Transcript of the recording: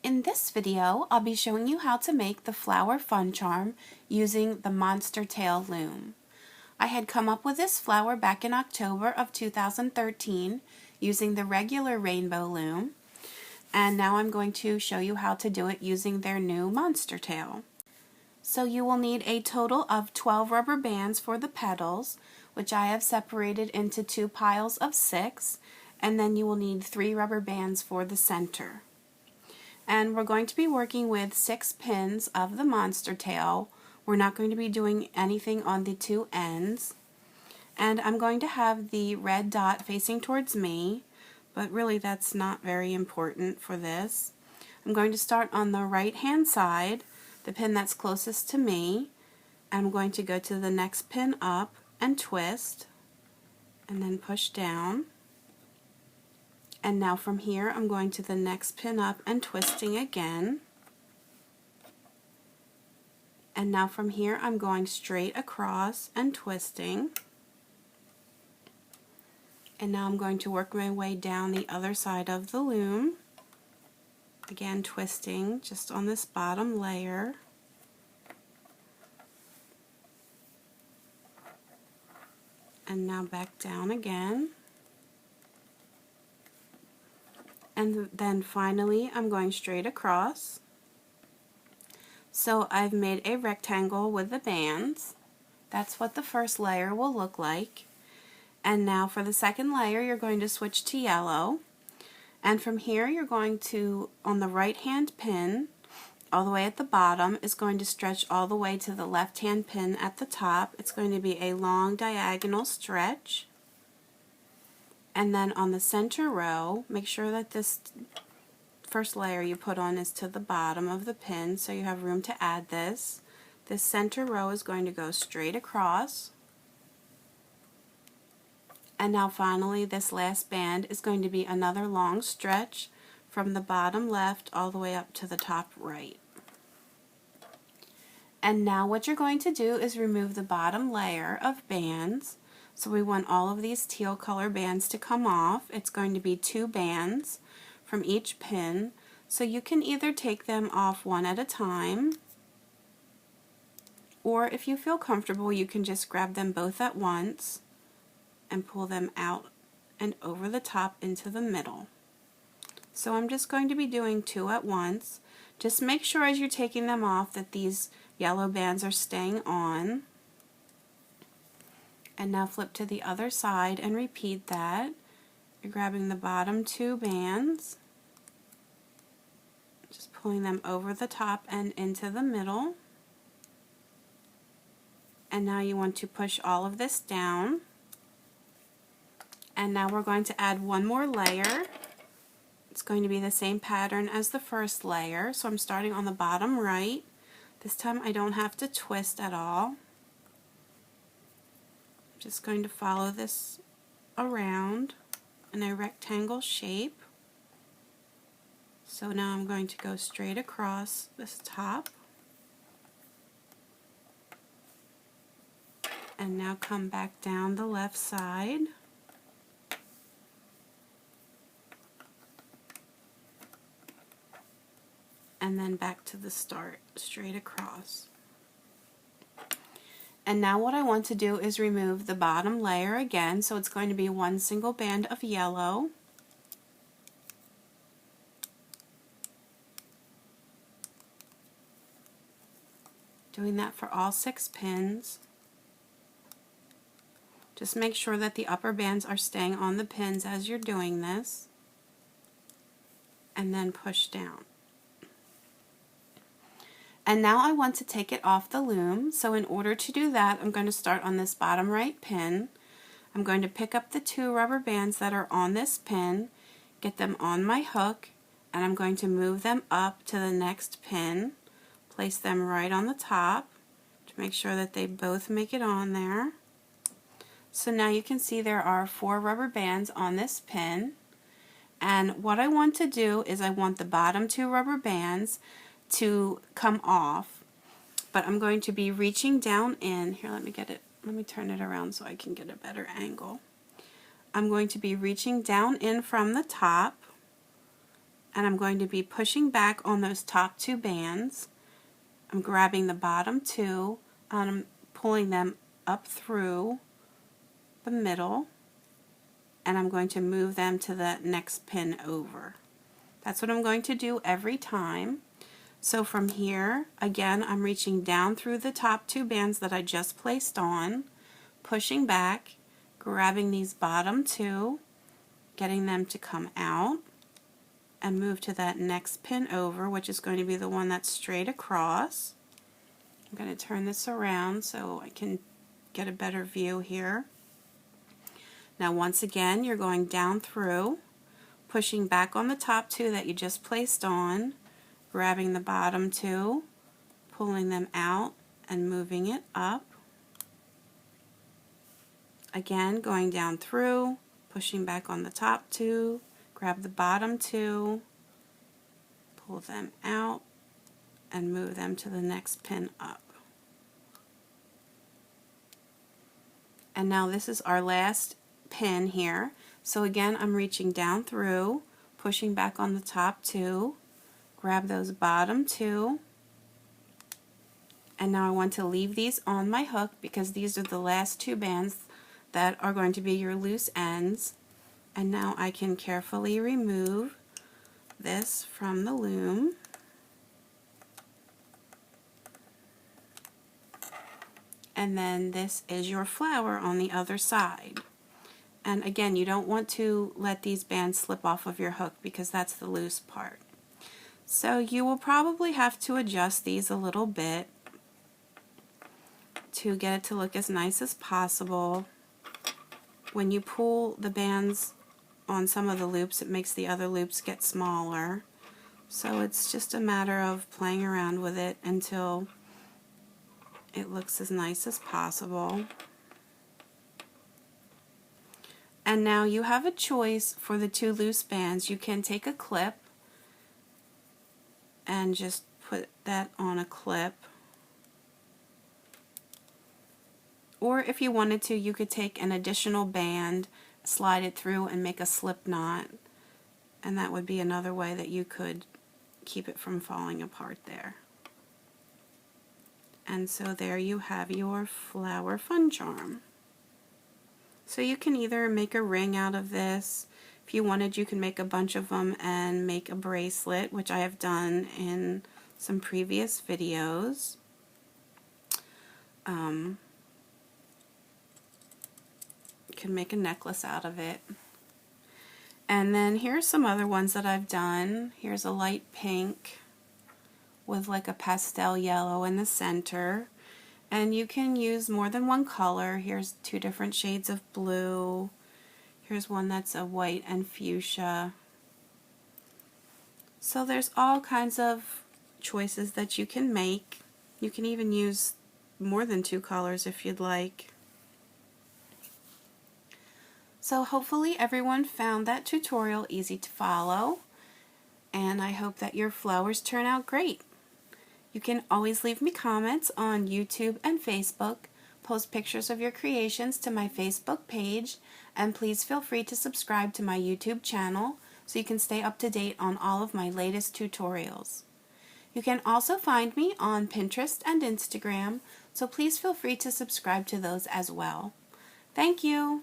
In this video, I'll be showing you how to make the flower fun charm using the Monster Tail Loom. I had come up with this flower back in October of 2013 using the regular rainbow loom, and now I'm going to show you how to do it using their new Monster Tail. So you will need a total of 12 rubber bands for the petals, which I have separated into 2 piles of 6, and then you will need 3 rubber bands for the center. And we're going to be working with 6 pins of the Monster Tail. We're not going to be doing anything on the 2 ends. And I'm going to have the red dot facing towards me, but really that's not very important for this. I'm going to start on the right hand side, the pin that's closest to me. I'm going to go to the next pin up and twist, and then push down. And now from here I'm going to the next pin up and twisting again. And now from here I'm going straight across and twisting. And now I'm going to work my way down the other side of the loom. Again, twisting just on this bottom layer. And now back down again. And then finally I'm going straight across. So I've made a rectangle with the bands. That's what the first layer will look like. And now for the second layer you're going to switch to yellow. And from here you're going to, on the right hand pin, all the way at the bottom, is going to stretch all the way to the left hand pin at the top. It's going to be a long diagonal stretch. And then on the center row, make sure that this first layer you put on is to the bottom of the pin so you have room to add this. This center row is going to go straight across. And now finally this last band is going to be another long stretch from the bottom left all the way up to the top right. And now what you're going to do is remove the bottom layer of bands. So we want all of these teal color bands to come off. It's going to be 2 bands from each pin. So you can either take them off one at a time, or if you feel comfortable you can just grab them both at once and pull them out and over the top into the middle. So I'm just going to be doing 2 at once. Just make sure as you're taking them off that these yellow bands are staying on. And now flip to the other side and repeat that. You're grabbing the bottom 2 bands, just pulling them over the top and into the middle. And now you want to push all of this down. And now we're going to add one more layer. It's going to be the same pattern as the first layer. So I'm starting on the bottom right. This time I don't have to twist at all. Just going to follow this around in a rectangle shape. So now I'm going to go straight across this top and now come back down the left side. And then back to the start, straight across. And now what I want to do is remove the bottom layer again, so it's going to be 1 single band of yellow. Doing that for all 6 pins. Just make sure that the upper bands are staying on the pins as you're doing this. And then push down. And now I want to take it off the loom, so in order to do that I'm going to start on this bottom right pin. I'm going to pick up the 2 rubber bands that are on this pin, get them on my hook, and I'm going to move them up to the next pin, place them right on the top to make sure that they both make it on there. So now you can see there are 4 rubber bands on this pin, and what I want to do is I want the bottom 2 rubber bands to come off, but I'm going to be reaching down in. Here, let me turn it around so I can get a better angle. I'm going to be reaching down in from the top and I'm going to be pushing back on those top two bands. I'm grabbing the bottom two and I'm pulling them up through the middle, and I'm going to move them to the next pin over. That's what I'm going to do every time. So from here, again, I'm reaching down through the top two bands that I just placed on, pushing back, grabbing these bottom two, getting them to come out, and move to that next pin over, which is going to be the one that's straight across. I'm going to turn this around so I can get a better view here. Now once again, you're going down through, pushing back on the top two that you just placed on, grabbing the bottom two, pulling them out and moving it up. Again, going down through, pushing back on the top two, grab the bottom two, pull them out, and move them to the next pin up. And now this is our last pin here. So again, I'm reaching down through, pushing back on the top two, grab those bottom two, and now I want to leave these on my hook because these are the last two bands that are going to be your loose ends. And now I can carefully remove this from the loom. And then this is your flower on the other side. And again, you don't want to let these bands slip off of your hook because that's the loose part. So you will probably have to adjust these a little bit to get it to look as nice as possible. When you pull the bands on some of the loops, it makes the other loops get smaller. So it's just a matter of playing around with it until it looks as nice as possible. And now you have a choice for the two loose bands. You can take a clip and just put that on a clip. Or if you wanted to, you could take an additional band, slide it through, and make a slip knot. And that would be another way that you could keep it from falling apart there. And so there you have your flower fun charm. So you can either make a ring out of this. If you wanted, you can make a bunch of them and make a bracelet, which I have done in some previous videos. You can make a necklace out of it. And then here's some other ones that I've done. Here's a light pink with like a pastel yellow in the center. And you can use more than one color. Here's two different shades of blue. Here's one that's a white and fuchsia. So there's all kinds of choices that you can make. You can even use more than two colors if you'd like. So hopefully everyone found that tutorial easy to follow, and I hope that your flowers turn out great. You can always leave me comments on YouTube and Facebook, post pictures of your creations to my Facebook page, and please feel free to subscribe to my YouTube channel so you can stay up to date on all of my latest tutorials. You can also find me on Pinterest and Instagram, so please feel free to subscribe to those as well. Thank you!